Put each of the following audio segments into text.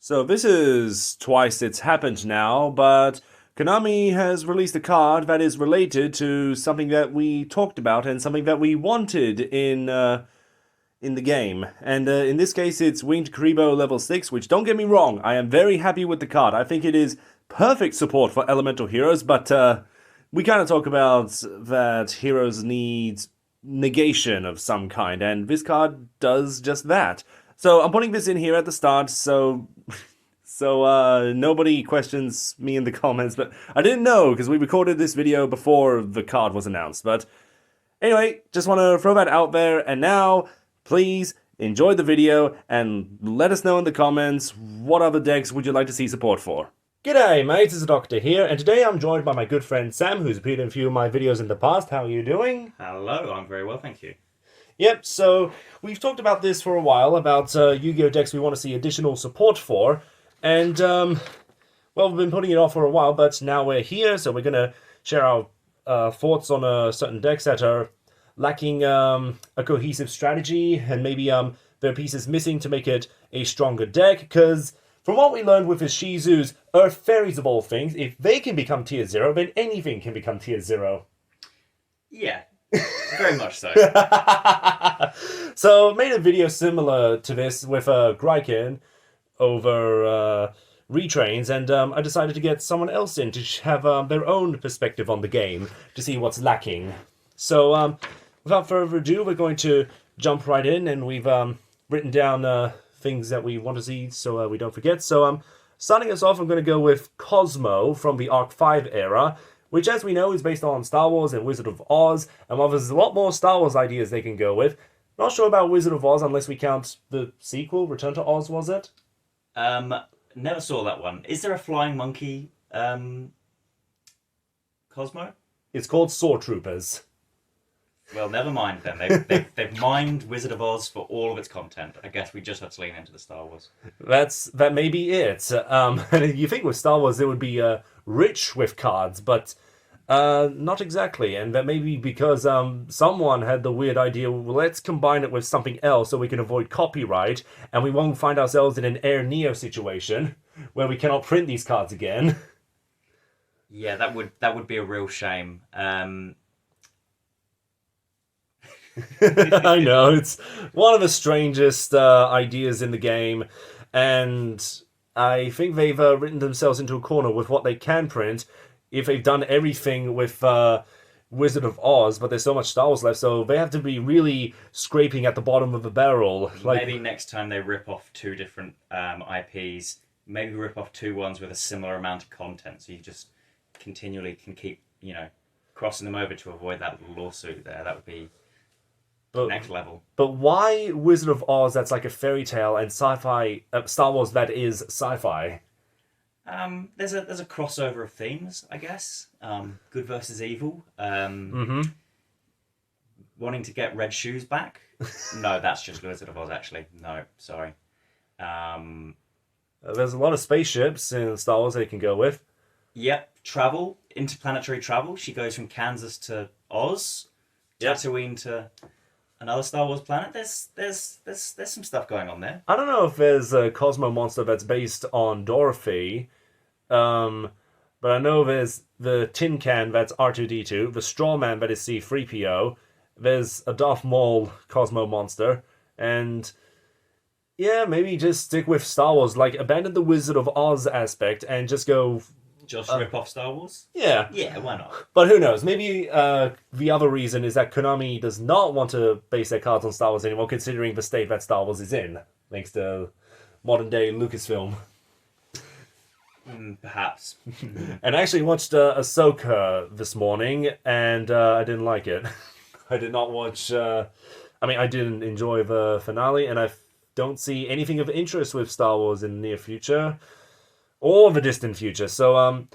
So this is twice it's happened now, but Konami has released a card that is related to something that we talked about and something that we wanted in the game. And in this case, it's Winged Karibo level 6, which, don't get me wrong, I am very happy with the card. I think it is perfect support for elemental heroes, but we kind of talk about that heroes need negation of some kind, and this card does just that. So I'm putting this in here at the start, so nobody questions me in the comments, but I didn't know because we recorded this video before the card was announced. But anyway, just want to throw that out there, and now please enjoy the video and let us know in the comments what other decks would you like to see support for. G'day mates, it's the Doctor here, and today I'm joined by my good friend Sam, who's appeared in a few of my videos in the past. How are you doing? Hello, I'm very well, thank you. Yep, so we've talked about this for a while, about Yu-Gi-Oh! Decks we want to see additional support for, and, well, we've been putting it off for a while, but now we're here, so we're going to share our thoughts on certain decks that are lacking a cohesive strategy, and maybe there are pieces missing to make it a stronger deck, because from what we learned with his Shizu's Earth Fairies of all things, if they can become tier 0, then anything can become tier 0. Yeah, very much so. So, made a video similar to this with Grykin over retrains, and I decided to get someone else in to have their own perspective on the game to see what's lacking. So, without further ado, we're going to jump right in, and we've written down things that we want to see so we don't forget. So, starting us off, I'm going to go with Cosmo from the Arc 5 era, which, as we know, is based on Star Wars and Wizard of Oz, and while there's a lot more Star Wars ideas they can go with, not sure about Wizard of Oz unless we count the sequel, Return to Oz, was it? Never saw that one. Is there a flying monkey, Cosmo? It's called Sword Troopers. Well, never mind then. They've mined Wizard of Oz for all of its content. I guess we just have to lean into the Star Wars. That may be it. You think with Star Wars it would be rich with cards, but not exactly. And that may be because someone had the weird idea, well, let's combine it with something else so we can avoid copyright, and we won't find ourselves in an Air Neo situation where we cannot print these cards again. Yeah, that would be a real shame. I know, it's one of the strangest ideas in the game, and I think they've written themselves into a corner with what they can print if they've done everything with Wizard of Oz, but there's so much Star Wars left, so they have to be really scraping at the bottom of the barrel. Like, maybe next time they rip off two different IPs, maybe rip off two ones with a similar amount of content, so you just continually can keep, crossing them over to avoid that lawsuit there. That would be next level. But why Wizard of Oz that's like a fairy tale and sci-fi, Star Wars that is sci-fi? There's a crossover of themes, I guess. Good versus evil. Wanting to get red shoes back. No, that's just Wizard of Oz, actually. No, sorry. There's a lot of spaceships in Star Wars they can go with. Yep, travel, interplanetary travel. She goes from Kansas to Oz, Tatooine to another Star Wars planet. There's some stuff going on there. I don't know if there's a Cosmo monster that's based on Dorothy, but I know there's the Tin Can that's R2-D2, the Straw Man that is C-3PO, there's a Darth Maul Cosmo monster, and yeah, maybe just stick with Star Wars, like abandon the Wizard of Oz aspect and just go... Just rip off Star Wars? Yeah. Yeah, why not? But who knows? Maybe the other reason is that Konami does not want to base their cards on Star Wars anymore, considering the state that Star Wars is in, thanks to modern-day Lucasfilm. Perhaps. And I actually watched Ahsoka this morning, and I didn't like it. I did not watch... I didn't enjoy the finale, and I don't see anything of interest with Star Wars in the near future. Or the distant future. So,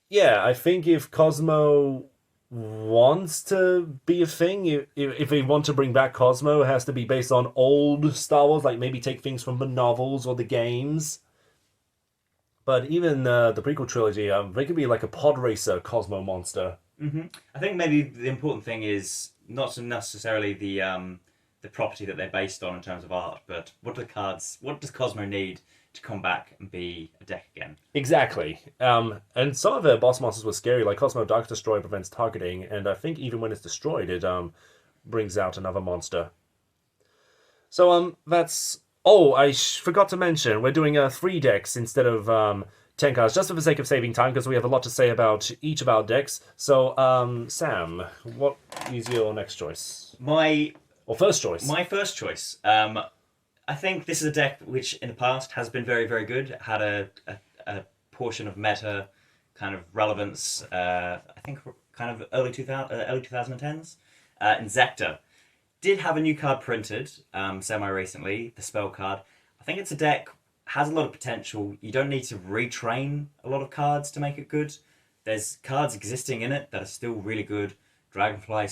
yeah, I think if Cosmo wants to be a thing, if they want to bring back Cosmo, it has to be based on old Star Wars, like maybe take things from the novels or the games. But even the prequel trilogy, they could be like a pod racer Cosmo monster. I think maybe the important thing is not so necessarily the property that they're based on in terms of art, but what does Cosmo need to come back and be a deck again. Exactly. And some of the boss monsters were scary, like Cosmo Dark Destroy prevents targeting, and I think even when it's destroyed, it brings out another monster. So that's. Oh, I forgot to mention we're doing 3 decks instead of 10 cards, just for the sake of saving time, because we have a lot to say about each of our decks. So Sam, what is your next choice My or first choice? my first choice. I think this is a deck which in the past has been very, very good. It had a portion of meta kind of relevance. I think kind of early 2010s. Inzektor did have a new card printed semi recently, the spell card. I think it's a deck has a lot of potential. You don't need to retrain a lot of cards to make it good. There's cards existing in it that are still really good. Dragonfly,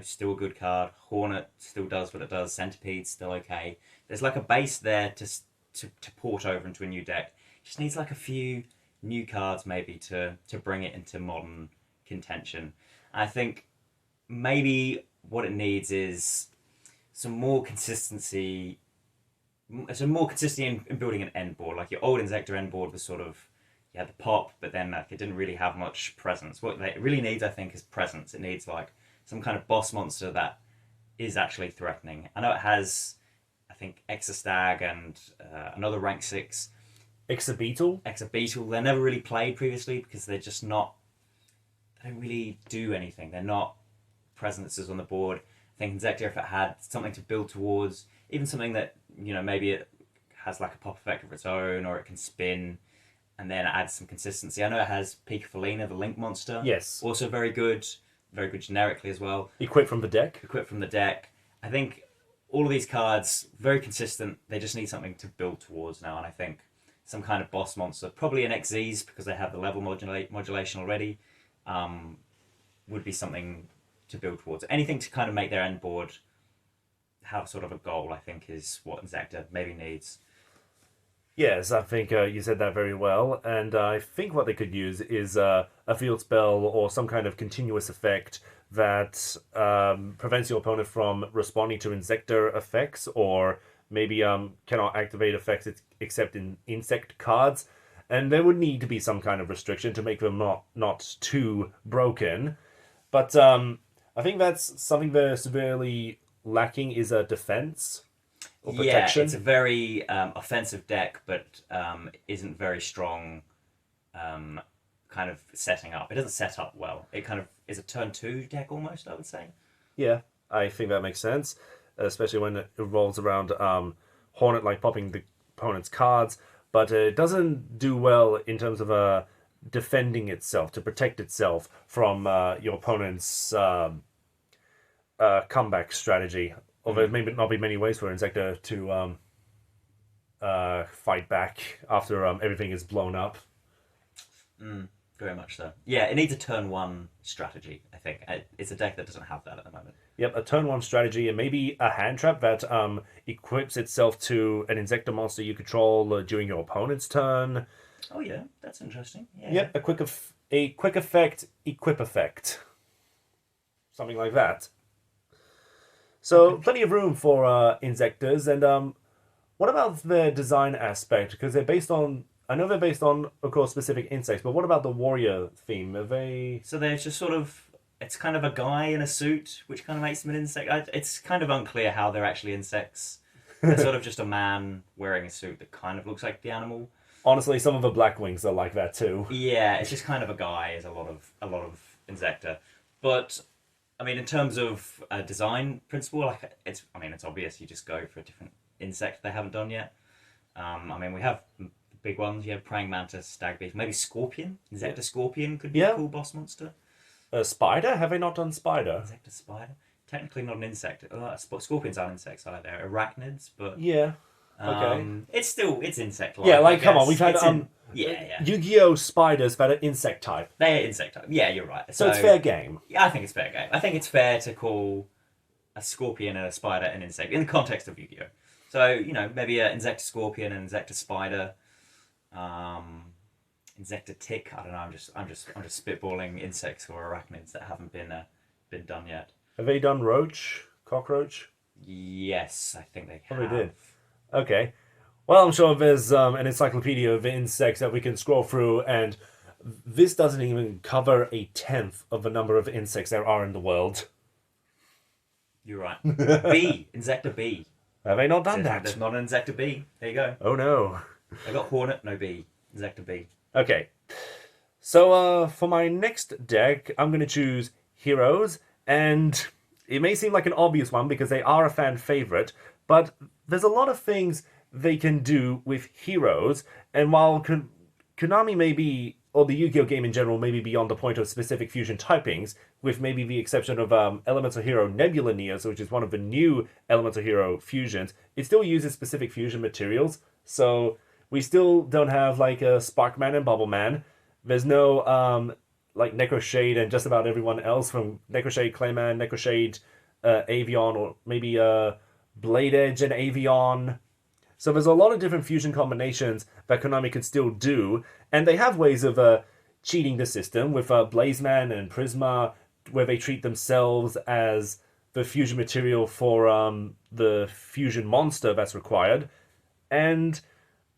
still a good card. Hornet still does what it does. Centipede still okay. There's like a base there to port over into a new deck. Just needs like a few new cards maybe to bring it into modern contention. I think maybe what it needs is some more consistency. Some more consistency in building an end board. Like your old Inzektor end board was sort of you had the pop, but then like it didn't really have much presence. What it really needs, I think, is presence. It needs like some kind of boss monster that is actually threatening. I know it has, I think, Exostag and another rank 6 Exabeetle? Exabeetle. They're never really played previously because they're just not. They don't really do anything. They're not presences on the board. I think Inzektor, if it had something to build towards, even something that maybe it has like a pop effect of its own, or it can spin, and then it adds some consistency. I know it has Pika Felina, the Link monster. Yes. Also very good generically as well. Equipped from the deck? Equipped from the deck. I think all of these cards, very consistent. They just need something to build towards now, and I think some kind of boss monster, probably an Xyz because they have the level modulation already, would be something to build towards. Anything to kind of make their end board have sort of a goal, I think, is what Inzektor maybe needs. Yes, I think you said that very well, and I think what they could use is a field spell or some kind of continuous effect that prevents your opponent from responding to Inzektor effects, or maybe cannot activate effects except in insect cards, and there would need to be some kind of restriction to make them not too broken. But I think that's something they're severely lacking is a defense or protection. Yeah, it's a very offensive deck, but isn't very strong kind of setting up. It doesn't set up well. It kind of is a turn 2 deck almost, I would say. Yeah, I think that makes sense, especially when it revolves around Hornet, like popping the opponent's cards, but it doesn't do well in terms of defending itself, to protect itself from your opponent's comeback strategy. Although there may not be many ways for Inzektor to fight back after everything is blown up. Very much so. Yeah, it needs a turn 1 strategy, I think. It's a deck that doesn't have that at the moment. Yep, a turn 1 strategy, and maybe a hand trap that equips itself to an Inzektor monster you control during your opponent's turn. Oh yeah, that's interesting. Yeah. Yep, a quick effect, equip effect. Something like that. So, okay. Plenty of room for Inzektors, and what about their design aspect? Because they're based on, I know they're based on, of course, specific insects, but what about the warrior theme? Are they... So they're just sort of, it's kind of a guy in a suit, which kind of makes them an insect. It's kind of unclear how they're actually insects. They're sort of just a man wearing a suit that kind of looks like the animal. Honestly, some of the Blackwings are like that too. Yeah, it's just kind of a guy. Is a lot of Inzektor, but I mean, in terms of design principle, like it's obvious. You just go for a different insect they haven't done yet. I mean, we have the big ones. You have praying mantis, stag beetle, maybe scorpion. Inzektor scorpion could be a cool boss monster. Spider? Have they not done spider? Inzektor spider. Technically not an insect. Scorpions aren't insects either. Arachnids, but yeah. Okay. It's insect-like. Yeah, like come on, we've had yeah. Yu-Gi-Oh spiders that are insect type. They're insect type. Yeah, you're right. So it's fair game. Yeah, I think it's fair game. I think it's fair to call a scorpion and a spider an insect in the context of Yu-Gi-Oh. So maybe an Inzektor scorpion and Inzektor spider, Inzektor tick. I don't know. I'm just spitballing insects or arachnids that haven't been done yet. Have they done roach, cockroach? Yes, I think they have. Probably did. Okay. Well, I'm sure there's an encyclopedia of insects that we can scroll through, and this doesn't even cover a tenth of the number of insects there are in the world. You're right. Bee, Insecta bee. Have they not done There's that? not an Insecta bee. There you go. Oh no. I got hornet, no bee. Insecta bee. Okay. So for my next deck, I'm going to choose heroes, and it may seem like an obvious one because they are a fan favorite, but there's a lot of things they can do with heroes, and while Konami may be, or the Yu-Gi-Oh game in general, may be beyond the point of specific fusion typings, with maybe the exception of Elemental Hero Nebula Neos, which is one of the new Elemental Hero fusions, it still uses specific fusion materials, so we still don't have like a Sparkman and Bubbleman. There's no like Necroshade and just about everyone else from Necroshade Clayman, Necroshade Avion, or maybe Blade Edge and Avion. So there's a lot of different fusion combinations that Konami can still do, and they have ways of cheating the system with Blazeman and Prisma, where they treat themselves as the fusion material for the fusion monster that's required, and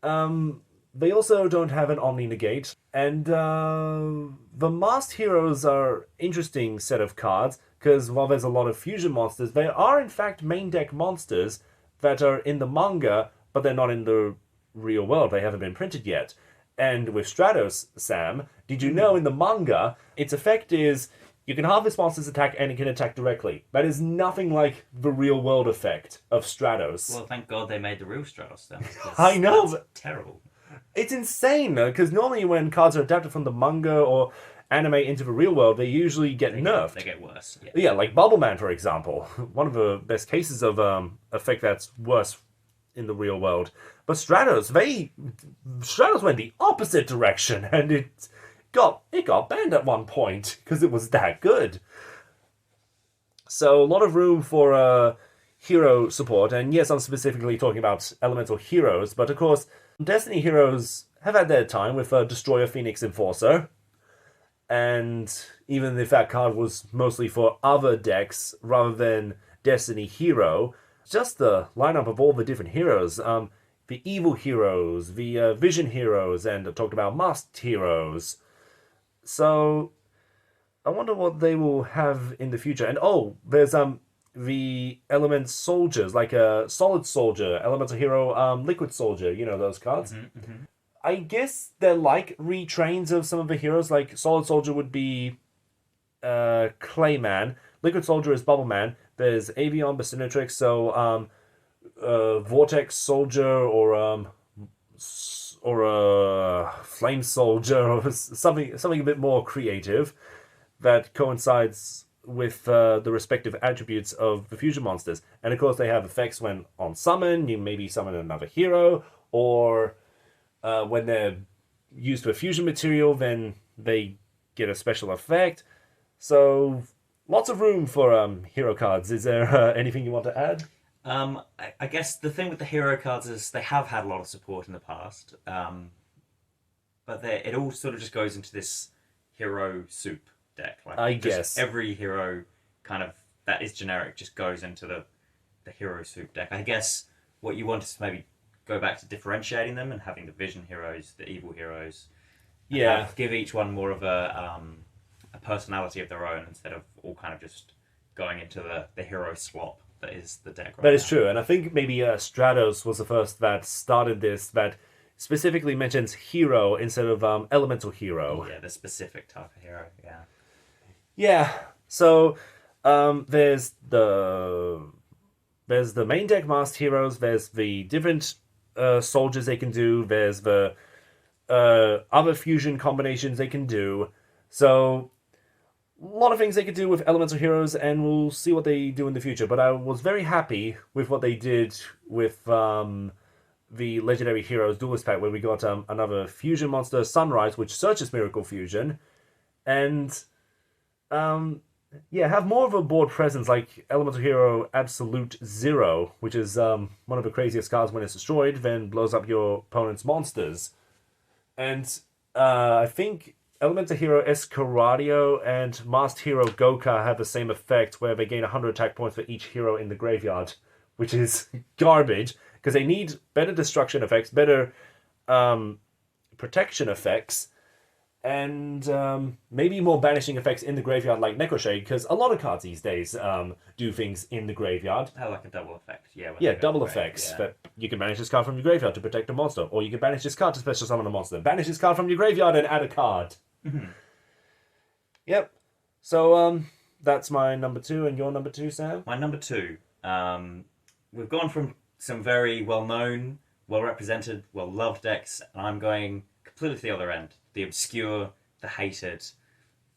they also don't have an Omni Negate, and the Masked Heroes are interesting set of cards, because while there's a lot of fusion monsters, they are in fact main deck monsters that are in the manga, but they're not in the real world. They haven't been printed yet. And with Stratos, Sam, did you know in the manga, its effect is you can halve this monster's attack and it can attack directly. That is nothing like the real world effect of Stratos. Well, thank God they made the real Stratos then. I know, That's but terrible. it's insane, though, because normally when cards are adapted from the manga or anime into the real world, they usually get nerfed. They get worse. Yeah. Yeah, like Bubbleman, for example. One of the best cases of effect that's worse in the real world. But Stratos went the opposite direction, and it got banned at one point because it was that good. So a lot of room for hero support, and yes, I'm specifically talking about elemental heroes, but of course, Destiny heroes have had their time with Destroyer, Phoenix, Enforcer, and even if that card was mostly for other decks rather than Destiny hero, just the lineup of all the different heroes, the evil heroes, the vision heroes, and I talked about masked heroes. So I wonder what they will have in the future. And oh, there's the element soldiers, like a solid soldier, elemental hero, liquid soldier. You know those cards. I guess they're like retrains of some of the heroes. Like solid soldier would be Clayman. Liquid soldier is Bubbleman. There's Avion, Basinatrix, so Vortex Soldier or Flame Soldier or something a bit more creative that coincides with the respective attributes of the fusion monsters. And of course, they have effects when on summon, you maybe summon another hero, or when they're used with fusion material, then they get a special effect. So lots of room for hero cards. Is there anything you want to add? I guess the thing with the hero cards is they have had a lot of support in the past, but it all sort of just goes into this hero soup deck. Like I guess every hero kind of that is generic just goes into the hero soup deck. I guess what you want is to maybe go back to differentiating them and having the vision heroes, the evil heroes. Yeah, Give each one more of a personality of their own instead of all kind of just going into the hero swap that is the deck right that is now. true. And I think maybe Stratos was the first that started this, that specifically mentions hero instead of elemental hero. Yeah, the specific type of hero, yeah. Yeah, so there's the main deck masked heroes, there's the different soldiers they can do, there's the other fusion combinations they can do. So a lot of things they could do with elemental heroes, and we'll see what they do in the future. But I was very happy with what they did with the Legendary Heroes Duelist Pack, where we got another fusion monster, Sunrise, which searches Miracle Fusion, and have more of a board presence like Elemental Hero Absolute Zero, which is one of the craziest cards when it's destroyed, then blows up your opponent's monsters. And I think Elemental Hero Escaradio and Masked Hero Goka have the same effect, where they gain 100 attack points for each hero in the graveyard, which is garbage. because they need better destruction effects, better protection effects, and maybe more banishing effects in the graveyard like Necroshade, because a lot of cards these days do things in the graveyard. Oh, like a double effect. Yeah. Yeah, double effects. That you can banish this card from your graveyard to protect a monster, or you can banish this card to special summon a monster. Banish this card from your graveyard and add a card. Yep. So that's my number 2, and your number 2, Sam. My number 2. We've gone from some very well-known, well-represented, well-loved decks, and I'm going completely to the other end. The obscure, the hated,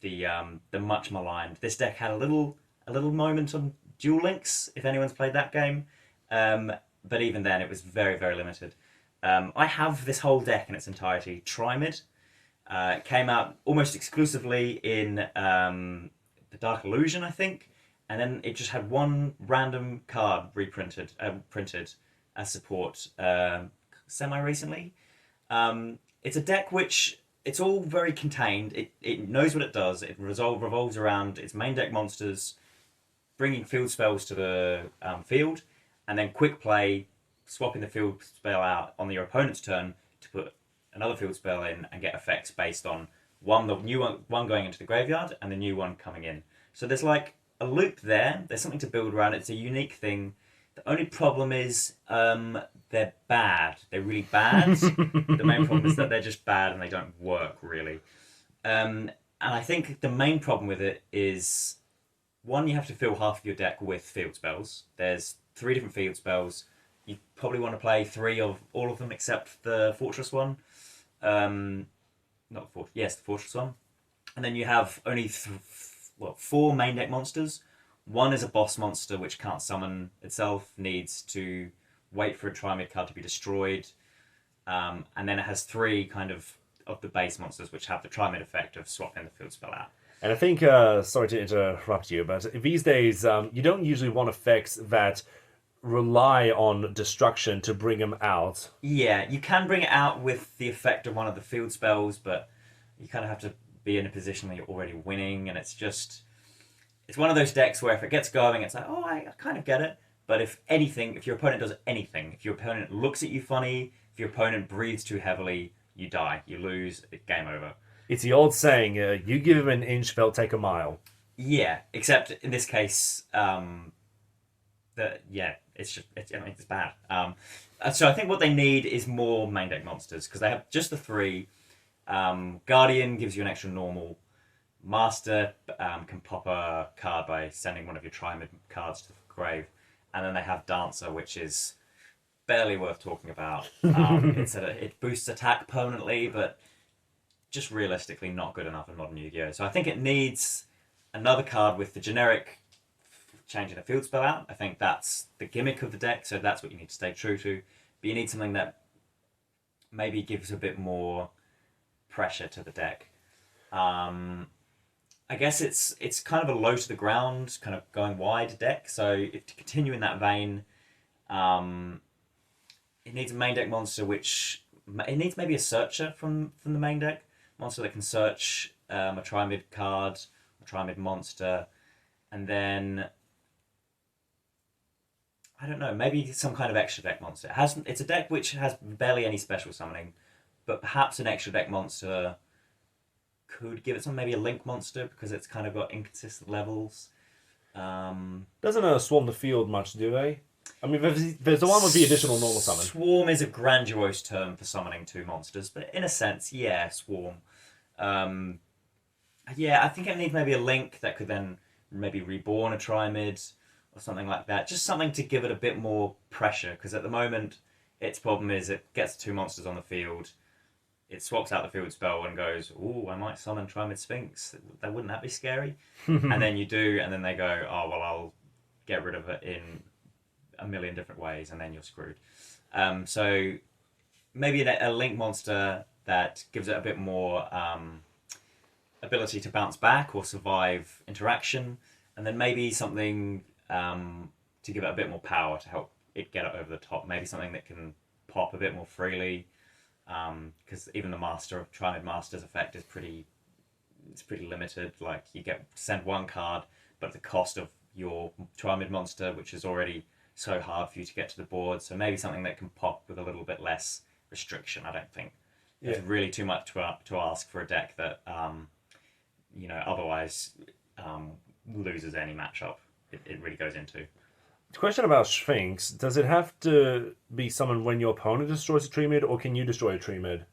the much maligned. This deck had a little moment on Duel Links, if anyone's played that game, but even then it was very, very limited. I have this whole deck in its entirety. Trimid. It came out almost exclusively in the Dark Illusion, I think, and then it just had one random card printed as support semi-recently. It's a deck which, it's all very contained. It knows what it does. It revolves around its main deck monsters, bringing field spells to the field, and then quick play, swapping the field spell out on your opponent's turn to put another field spell in and get effects based on the new one going into the graveyard and the new one coming in. So there's like a loop there. There's something to build around. It's a unique thing. The only problem is they're bad. They're really bad. The main problem is that they're just bad and they don't work really. And I think the main problem with it is, one, you have to fill half of your deck with field spells. There's 3 different field spells. You probably want to play 3 of all of them except the Fortress one. Not Fortress. Yes, the Fortress one. And then you have only 4 main deck monsters. One is a boss monster which can't summon itself, needs to wait for a Trimid card to be destroyed. And then it has 3 kind of the base monsters which have the Trimid effect of swapping the field spell out. And I think, sorry to interrupt you, but these days you don't usually want effects that rely on destruction to bring them out. Yeah, you can bring it out with the effect of one of the field spells, but you kind of have to be in a position where you're already winning, and it's one of those decks where if it gets going, it's like, oh, I kind of get it. But if your opponent does anything, if your opponent looks at you funny, if your opponent breathes too heavily, you die, you lose, game over. It's the old saying, you give him an inch, they'll take a mile. Yeah, except in this case, it's bad. So I think what they need is more main deck monsters, because they have just the 3. Guardian gives you an extra normal. Master can pop a card by sending one of your Trimid cards to the grave. And then they have Dancer, which is barely worth talking about. It boosts attack permanently, but just realistically not good enough in modern Yu-Gi-Oh! So I think it needs another card with the generic changing a field spell out. I think that's the gimmick of the deck, so that's what you need to stay true to. But you need something that maybe gives a bit more pressure to the deck. I guess it's kind of a low to the ground, kind of going wide deck. So if to continue in that vein, it needs a main deck monster it needs maybe a searcher from the main deck. Monster that can search a Trimid card, a Trimid monster, and then I don't know, maybe some kind of extra deck monster. It's a deck which has barely any special summoning, but perhaps an extra deck monster could give it maybe a link monster, because it's kind of got inconsistent levels. Doesn't swarm the field much, do they? I mean, there's the one with the additional normal summon. Swarm is a grandiose term for summoning 2 monsters, but in a sense, yeah, swarm. Yeah, I think it needs maybe a link that could then maybe reborn a Trimid or something like that. Just something to give it a bit more pressure, because at the moment, its problem is it gets 2 monsters on the field, it swaps out the field spell and goes, ooh, I might summon Trimid Sphinx. Wouldn't that be scary? And then you do, and then they go, oh, well, I'll get rid of it in a million different ways, and then you're screwed. So maybe a link monster that gives it a bit more ability to bounce back or survive interaction, and then maybe something to give it a bit more power to help it get it over the top. Maybe something that can pop a bit more freely, because even the Trimid Master's effect is pretty limited. Like, you send 1 card, but at the cost of your Trimid monster, which is already so hard for you to get to the board. So maybe something that can pop with a little bit less restriction. I don't think it's really too much to ask for a deck that otherwise loses any matchup. It really goes into. Question about Sphinx: does it have to be summoned when your opponent destroys a tree mid, or can you destroy a tree mid?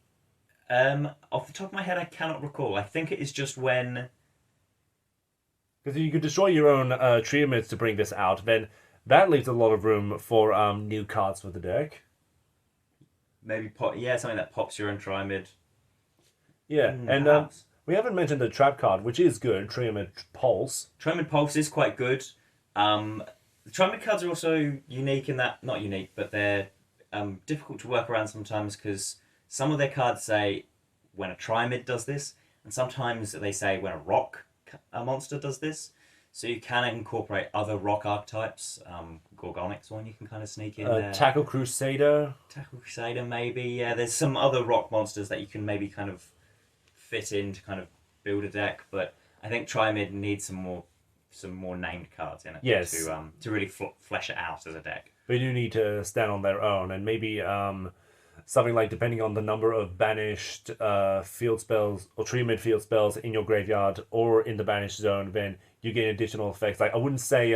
Off the top of my head, I cannot recall. I think it is just when. Because you could destroy your own tree mids to bring this out, then that leaves a lot of room for new cards for the deck. Maybe something that pops your own Trimid. Yeah, and we haven't mentioned the trap card, which is good. Triamid Pulse. Trimid Pulse is quite good. The Trimid cards are also unique in that, not unique, but they're difficult to work around sometimes because some of their cards say when a Trimid does this, and sometimes they say when a monster does this. So you can incorporate other rock archetypes. Gorgonix one you can kind of sneak in there. Tackle Crusader. Tackle Crusader maybe. Yeah, there's some other rock monsters that you can maybe kind of fit in to kind of build a deck. But I think Trimid needs some more named cards in it. Yes. To really flesh it out as a deck. They do need to stand on their own, and maybe something like, depending on the number of banished field spells or tree mid field spells in your graveyard or in the banished zone, then you get additional effects. Like, I wouldn't say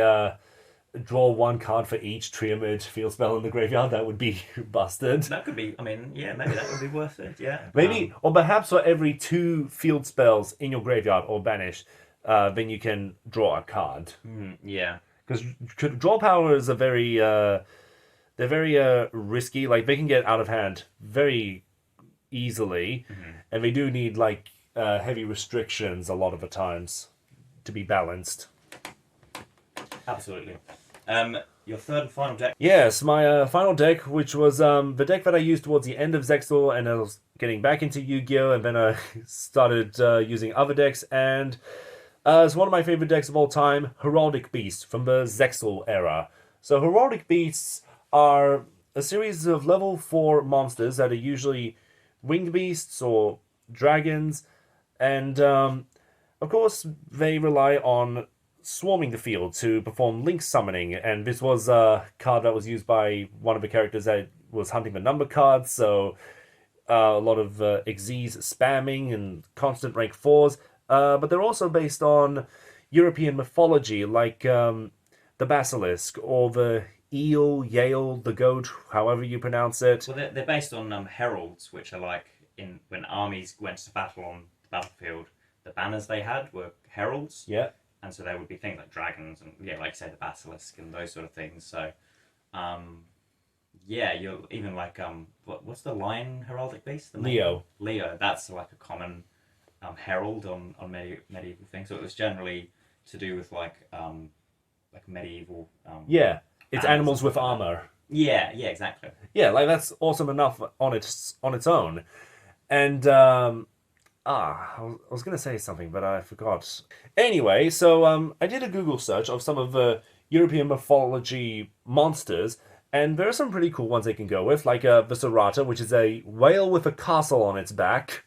draw one card for each Triamid field spell in the graveyard. That would be busted. That could be, maybe that would be worth it, yeah. Maybe, or perhaps for every 2 field spells in your graveyard or banished, then you can draw a card. Yeah. Because draw powers are they're very risky. Like, they can get out of hand very easily, and they do need, like, heavy restrictions a lot of the times to be balanced. Absolutely. Your third and final deck. Yes, my final deck, which was the deck that I used towards the end of Zexal, and I was getting back into Yu-Gi-Oh! And then I started using other decks, and it's one of my favorite decks of all time, Heraldic Beast, from the Zexal era. So Heraldic Beasts are a series of level 4 monsters that are usually winged beasts or dragons, and of course they rely on swarming the field to perform link summoning, and this was a card that was used by one of the characters that was hunting the number cards, so a lot of Xyz spamming and constant rank 4s, but they're also based on European mythology, like the basilisk or the eel, Yale, the goat, however you pronounce it. Well, they're based on heralds, which are like when armies went to battle on the battlefield, the banners they had were heralds. Yeah. And so there would be things like dragons and, like say, the basilisk and those sort of things. So, you're even like, what's the lion heraldic beast? The Leo. Leo, that's like a common herald on medieval things. So it was generally to do with like medieval. Yeah, it's animals with armor. Yeah, exactly. Yeah, like that's awesome enough on its own. And I was going to say something, but I forgot. Anyway, so I did a Google search of some of the European mythology monsters, and there are some pretty cool ones they can go with, like the Serata, which is a whale with a castle on its back.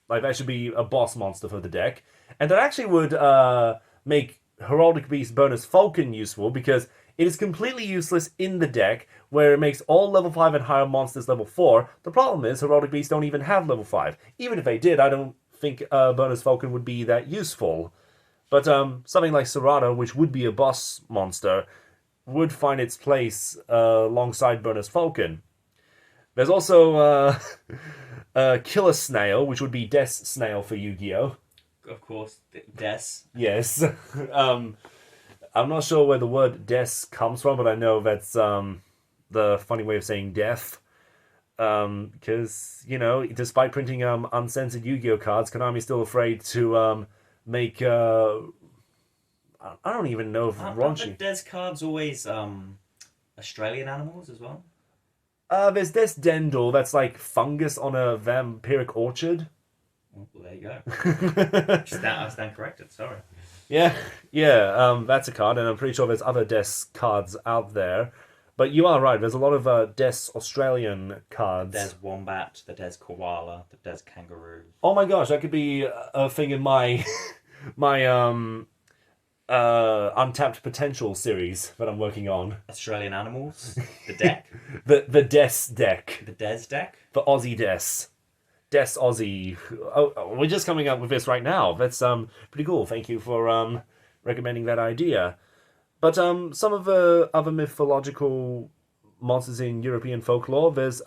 Like, that should be a boss monster for the deck. And that actually would make Heraldic Beast bonus Falcon useful, because it is completely useless in the deck, where it makes all level 5 and higher monsters level 4. The problem is, Heraldic Beasts don't even have level 5. Even if they did, I don't think bonus Falcon would be that useful. But something like Serata, which would be a boss monster, would find its place alongside bonus Falcon. There's also Killer Snail, which would be Death Snail for Yu-Gi-Oh! Of course, Death. Yes. I'm not sure where the word death comes from, but I know that's the funny way of saying death. Because, despite printing uncensored Yu-Gi-Oh! Cards, Konami's still afraid to make... I don't even know if Aren't the Des cards always Australian animals as well? There's Des Dendel, that's like fungus on a vampiric orchard. Well, there you go. I stand corrected, sorry. Yeah, that's a card, and I'm pretty sure there's other Des cards out there. But you are right, there's a lot of Des Australian cards. The Des Wombat, the Des Koala, the Des Kangaroo. Oh my gosh, that could be a thing in my untapped potential series that I'm working on. Australian animals, the deck, The Des deck, the Des deck. the Aussie Des Aussie. Oh, we're just coming up with this right now. That's pretty cool. Thank you for recommending that idea. But some of the other mythological monsters in European folklore, there's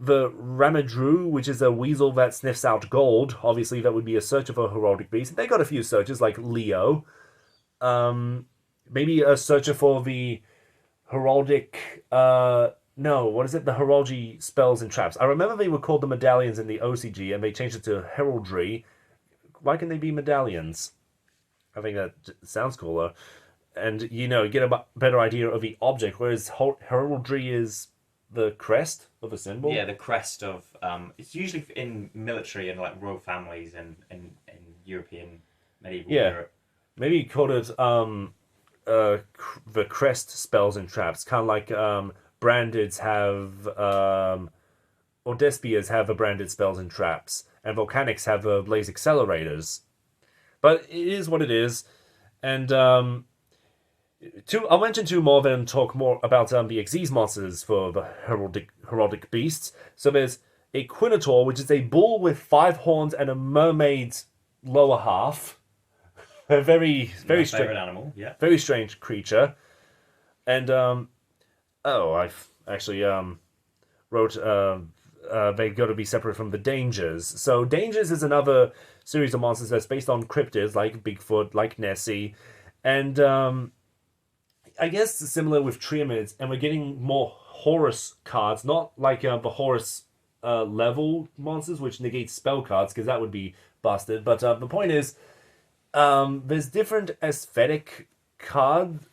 the Ramadru, which is a weasel that sniffs out gold. Obviously, that would be a searcher for Heraldic Beast. They got a few searches like Leo. Maybe a searcher for the Heraldic. No, what is it? The Heraldry spells and traps. I remember they were called the medallions in the OCG, and they changed it to heraldry. Why can they be medallions? I think that sounds cooler. And you get a better idea of the object, whereas heraldry is the crest of a symbol. Yeah, the crest of it's usually in military and like royal families and in European medieval Europe. Maybe you called it the crest spells and traps, kind of like Brandids have or Despias have the branded spells and traps, and Volcanics have the blaze accelerators. But it is what it is, and I'll mention two more, then talk more about the Xyz monsters for the heraldic beasts. So there's a Quinator, which is a bull with 5 horns and a mermaid's lower half. A very strange animal, yeah. Very strange creature. And I've actually wrote they got to be separate from the Dangers. So Dangers is another series of monsters that's based on cryptids like Bigfoot, like Nessie, and I guess similar with Triamids, and we're getting more Horus cards, not like the Horus level monsters, which negate spell cards, because that would be busted. But the point is, there's different aesthetic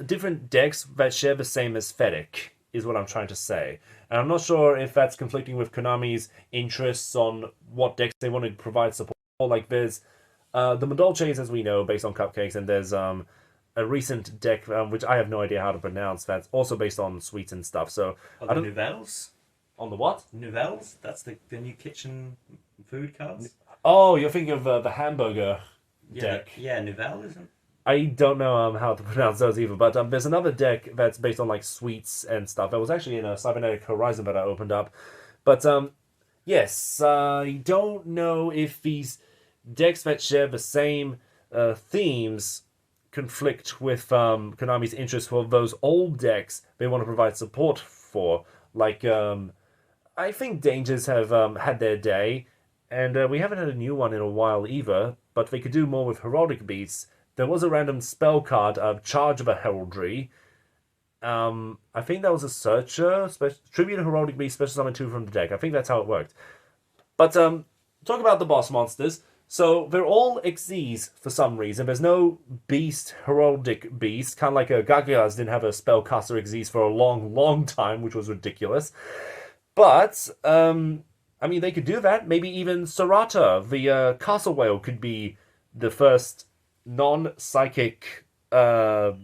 different decks that share the same aesthetic, is what I'm trying to say. And I'm not sure if that's conflicting with Konami's interests on what decks they want to provide support for. Like, there's the Madolches, as we know, based on Cupcakes, and there's a recent deck, which I have no idea how to pronounce, that's also based on sweets and stuff. So the Nouvelles? On the what? Nouvelles? That's the new kitchen food cards? Oh, you're thinking of the hamburger deck. Yeah, Nouvelle, isn't it? I don't know how to pronounce those either, but there's another deck that's based on like sweets and stuff. That was actually in a Cybernetic Horizon that I opened up. But yes, I don't know if these decks that share the same themes conflict with Konami's interest for those old decks they want to provide support for. Like, I think Dangers have had their day, and we haven't had a new one in a while either, but they could do more with Heraldic Beasts. There was a random spell card of Charge of a Heraldry. I think that was a Searcher, Tribute to Heraldic Beast, Special Summon 2 from the deck. I think that's how it worked. But talk about the boss monsters. So they're all Xyz for some reason. There's no Beast, Heraldic Beast. Kind of like Gagias didn't have a spellcaster Xyz for a long, long time, which was ridiculous. But, I mean, they could do that. Maybe even Serata, the Castle Whale, could be the first non-psychic boss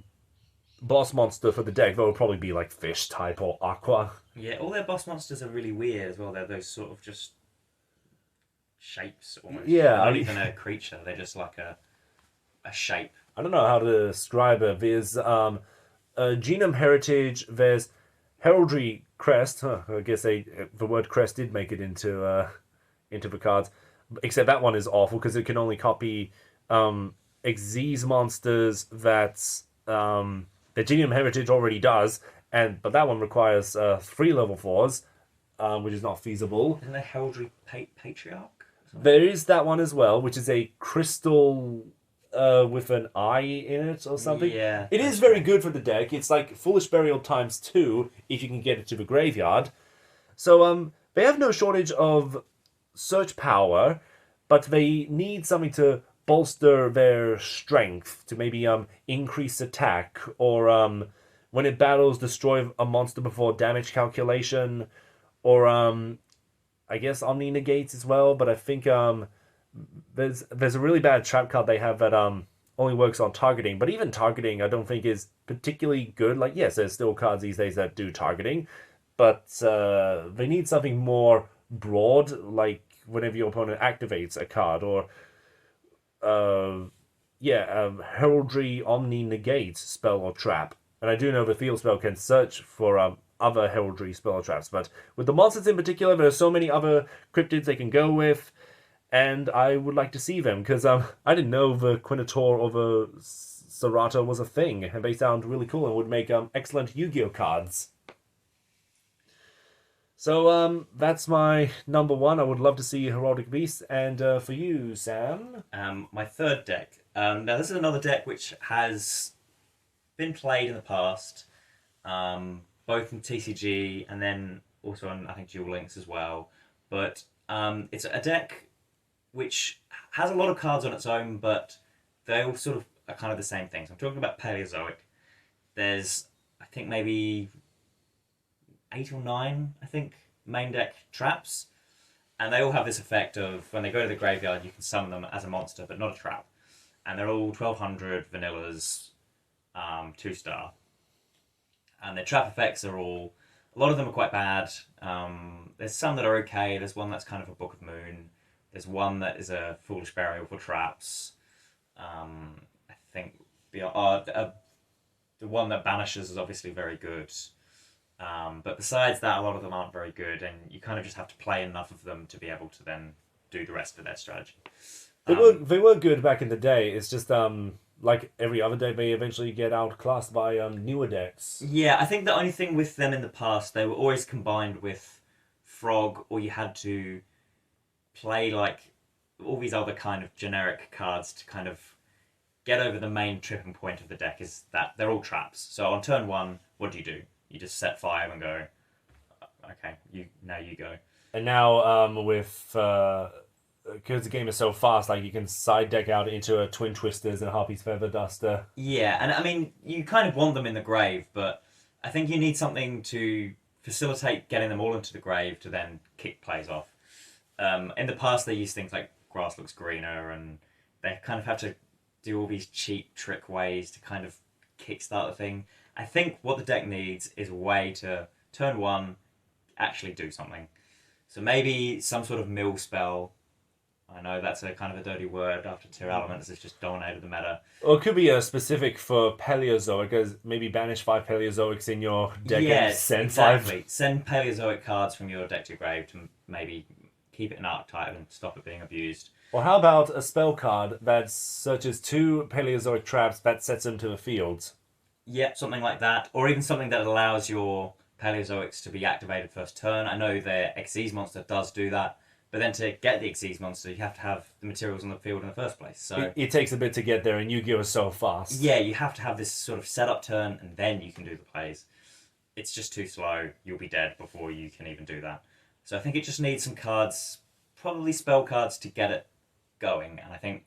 monster for the deck. That would probably be like fish type or aqua. Yeah, all their boss monsters are really weird as well. They're those sort of just shapes almost. Yeah, they're not even a creature. They're just like a shape. I don't know how to describe it. There's Genome Heritage. There's Heraldry Crest. I guess the word crest did make it into the cards. Except that one is awful because it can only copy Xyz monsters that the Genome Heritage already does, but that one requires 3 level 4s, which is not feasible. Isn't there Heraldry Patriarch? There is that one as well, which is a crystal with an eye in it or something. Yeah. It is very good for the deck. It's like Foolish Burial times 2 if you can get it to the graveyard. So they have no shortage of search power, but they need something to bolster their strength, to maybe increase attack, or when it battles, destroy a monster before damage calculation, or I guess Omni negates as well. But I think there's a really bad trap card they have that only works on targeting. But even targeting, I don't think is particularly good. Like, yes, there's still cards these days that do targeting, but they need something more broad, like whenever your opponent activates a card, or Heraldry Omni Negate spell or trap. And I do know the field spell can search for other heraldry spell or traps, but with the monsters in particular, there are so many other cryptids they can go with, and I would like to see them because I didn't know the Quinator or the Serata was a thing, and they sound really cool and would make excellent Yu-Gi-Oh cards. So that's my number one. I would love to see Heraldic Beast, and for you, Sam. My third deck. Now this is another deck which has been played in the past, both in TCG and then also on I think Duel Links as well. But it's a deck which has a lot of cards on its own, but they all sort of are kind of the same things. I'm talking about Paleozoic. There's I think maybe 8 or 9 I think main deck traps, and they all have this effect of when they go to the graveyard you can summon them as a monster but not a trap, and they're all 1200 vanillas, 2-star, and their trap effects are all, a lot of them are quite bad. There's some that are okay. There's one that's kind of a Book of Moon. There's one that is a Foolish Burial for traps. I think the one that banishes is obviously very good. But besides that, a lot of them aren't very good, and you kind of just have to play enough of them to be able to then do the rest of their strategy. They were good back in the day. It's just like every other deck, they eventually get outclassed by newer decks. Yeah, I think the only thing with them in the past, they were always combined with Frog, or you had to play like all these other kind of generic cards to kind of get over the main tripping point of the deck is that they're all traps. So on turn one, what do? You just set 5 and go, okay, you go. And now with because the game is so fast, like you can side deck out into a Twin Twisters and Harpy's Feather Duster. Yeah, and I mean, you kind of want them in the grave, but I think you need something to facilitate getting them all into the grave to then kick plays off. In the past, they used things like Grass Looks Greener, and they kind of have to do all these cheap trick ways to kind of kickstart the thing. I think what the deck needs is a way to turn one actually do something. So maybe some sort of mill spell. I know that's a kind of a dirty word after 2 elements has just dominated the meta. Or it could be a specific for Paleozoic, as maybe banish 5 Paleozoics in your deck and send exactly. 5. Send Paleozoic cards from your deck to your grave to maybe keep it in archetype and stop it being abused. Or how about a spell card that searches 2 Paleozoic traps that sets them to the field? Yep, something like that. Or even something that allows your Paleozoics to be activated first turn. I know their Xyz monster does do that, but then to get the Xyz monster, you have to have the materials on the field in the first place. So it takes a bit to get there, and Yu-Gi-Oh is so fast. Yeah, you have to have this sort of setup turn, and then you can do the plays. It's just too slow. You'll be dead before you can even do that. So I think it just needs some cards, probably spell cards, to get it going. And I think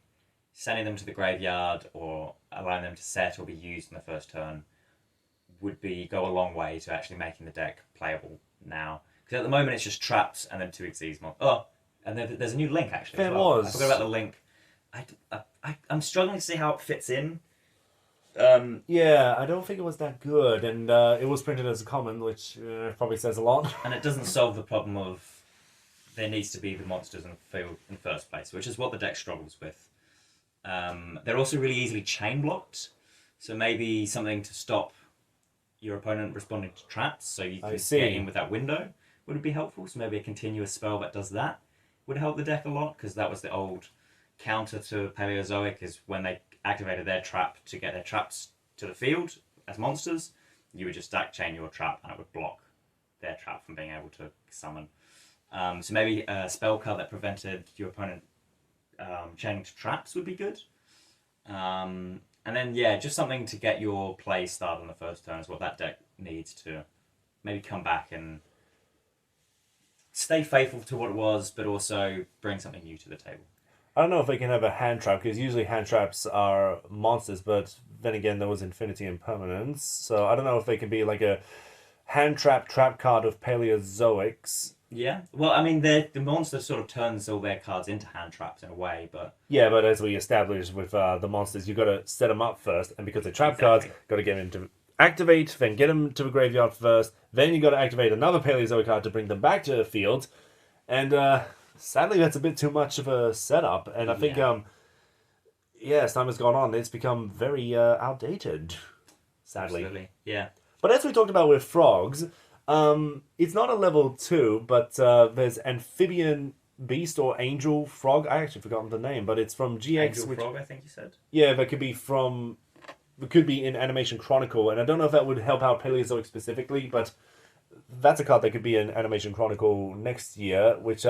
sending them to the graveyard or allowing them to set or be used in the first turn would go a long way to actually making the deck playable now. Because at the moment it's just traps and then 2 Xyz monsters. Oh, and there's a new link actually. There was. I forgot about the link. I'm struggling to see how it fits in. Yeah, I don't think it was that good, and it was printed as a common, which probably says a lot. And it doesn't solve the problem of there needs to be the monsters in the field in the first place, which is what the deck struggles with. They're also really easily chain blocked, so maybe something to stop your opponent responding to traps, so you can get in with that window would be helpful. So maybe a continuous spell that does that would help the deck a lot, because that was the old counter to Paleozoic, is when they activated their trap to get their traps to the field as monsters, you would just stack chain your trap and it would block their trap from being able to summon. So maybe a spell card that prevented your opponent chaining to traps would be good. And then, yeah, just something to get your play started on the first turn is what that deck needs to maybe come back and stay faithful to what it was, but also bring something new to the table. I don't know if they can have a hand trap, because usually hand traps are monsters, but then again, there was Infinity and Permanence, so I don't know if they can be like a hand trap card of Paleozoics. Yeah, well, I mean, the monster sort of turns all their cards into hand traps in a way, but... Yeah, but as we established with the monsters, you've got to set them up first, and because they're trap cards, got to get them to activate, then get them to the graveyard first, then you got to activate another Paleozoic card to bring them back to the field, and sadly that's a bit too much of a setup, and I think yeah, as time has gone on, it's become very outdated, sadly. Absolutely. Yeah. But as we talked about with frogs, it's not a level 2, but there's Amphibian Beast or Angel Frog. I actually forgotten the name, but it's from GX. Angel Frog, I think you said. Yeah, that could be from. It could be in Animation Chronicle, and I don't know if that would help out Paleozoic specifically, but that's a card that could be in Animation Chronicle next year, which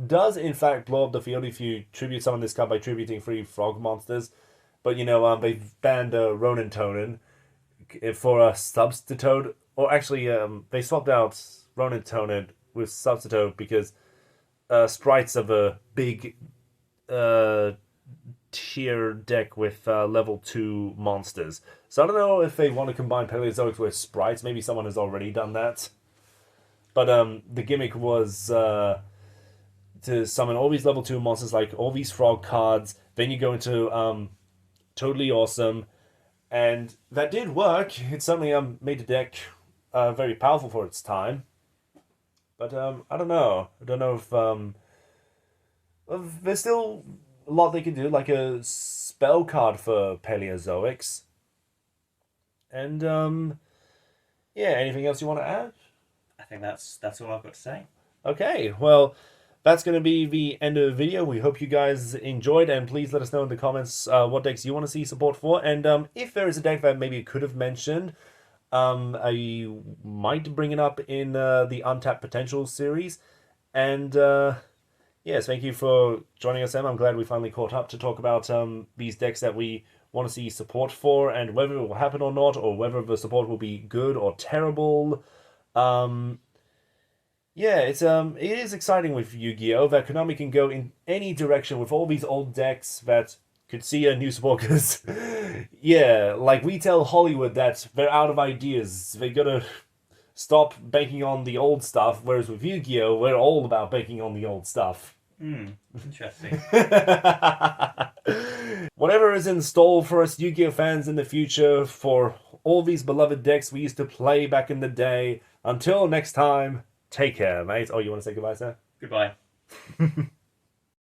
does in fact blow up the field if you tribute summon this card by tributing 3 frog monsters. But they've banned Ronin Tonin for a Substitute, or actually they swapped out Ronin Tonin with Substitute because sprites of a big tier deck with level 2 monsters. So I don't know if they want to combine Paleozoics with sprites. Maybe someone has already done that. But the gimmick was to summon all these level 2 monsters, like all these frog cards. Then you go into Totally Awesome. And that did work. It certainly made the deck very powerful for its time. But I don't know. I don't know if there's still a lot they can do, like a spell card for Paleozoics. And yeah, anything else you want to add? I think that's all I've got to say. Okay, well, that's going to be the end of the video. We hope you guys enjoyed, and please let us know in the comments what decks you want to see support for. And if there is a deck that maybe could have mentioned, I might bring it up in the Untapped Potential series. And yes, thank you for joining us, Em. I'm glad we finally caught up to talk about these decks that we want to see support for, and whether it will happen or not, or whether the support will be good or terrible. Yeah, it is exciting with Yu-Gi-Oh! That Konami can go in any direction with all these old decks that could see a new support, because, yeah, like we tell Hollywood that they're out of ideas. They gotta stop banking on the old stuff, whereas with Yu-Gi-Oh! We're all about banking on the old stuff. Interesting. Whatever is in store for us Yu-Gi-Oh! Fans in the future, for all these beloved decks we used to play back in the day. Until next time, take care, mate. Oh, you want to say goodbye, sir? Goodbye.